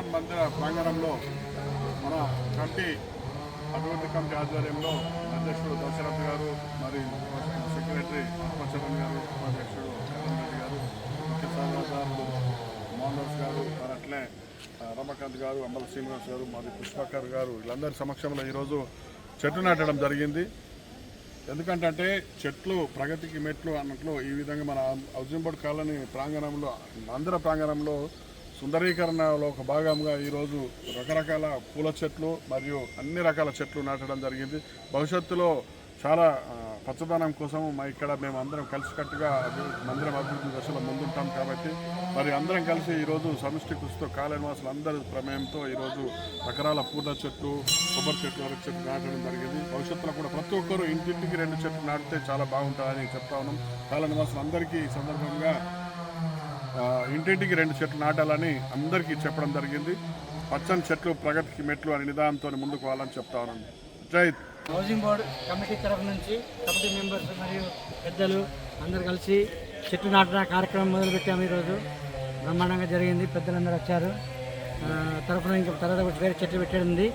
హనుమాన్ మందిర ప్రాంగణంలో మన కమిటీ అభివృద్ధి కమిటీ ఆధ్వర్యంలో అధ్యక్షుడు దశరథ్ గారు, మరి సెక్రటరీ ఆత్మచరణ్ గారు, ఉపాధ్యక్షుడు కరణ్ రెడ్డి గారు, ముఖ్య సలహాదారులు మోహన్ గారు, మరి అట్లే రమకాంత్ గారు, అమ్మల శ్రీనివాస్ గారు, మరి పుష్పకర్ గారు, వీళ్ళందరి సమక్షంలో ఈరోజు చెట్టు నాటడం జరిగింది. ఎందుకంటే చెట్లు ప్రగతికి మెట్లు అన్నట్లు ఈ విధంగా మన హౌసింగ్ బోర్డు కాలనీ ప్రాంగణంలో, మందిర ప్రాంగణంలో సుందరీకరణలో ఒక భాగంగా ఈరోజు రకరకాల పూల చెట్లు మరియు అన్ని రకాల చెట్లు నాటడం జరిగింది. భవిష్యత్తులో చాలా పచ్చదనం కోసం ఇక్కడ మేము అందరం కలిసికట్టుగా మందిరం అభివృద్ధి దశలో ముందుంటాం కాబట్టి మరి అందరం కలిసి ఈరోజు సమిష్టి కృషితో కాలనివాసులు అందరి ప్రమేయంతో ఈరోజు రకరాల పూల చెట్లు, కొబ్బరి చెట్లు, అరటి చెట్లు నాటడం జరిగింది. భవిష్యత్తులో కూడా ప్రతి ఒక్కరూ ఇంటింటికి 2 చెట్లు నాటితే చాలా బాగుంటుందని చెప్తా ఉన్నాం. కాలనివాసులు అందరికీ ఈ సందర్భంగా ఇంటింటికి 2 చెట్లు నాటాలని అందరికీ చెప్పడం జరిగింది. పచ్చని చెట్లు ప్రగతికి మెట్లు అనే నిదానంతో ముందుకు పోవాలని చెప్తా ఉన్నాను. జై హౌసింగ్ బోర్డు కమిటీ తరఫు నుంచి కమిటీ మెంబర్స్ మరియు పెద్దలు అందరు కలిసి చెట్టు నాటిన కార్యక్రమం మొదలుపెట్టాము. ఈరోజు బ్రహ్మాండంగా జరిగింది. పెద్దలందరూ వచ్చారు. తరఫున ఇంకా తర్వాత వేరే చెట్లు పెట్టేది ఉంది.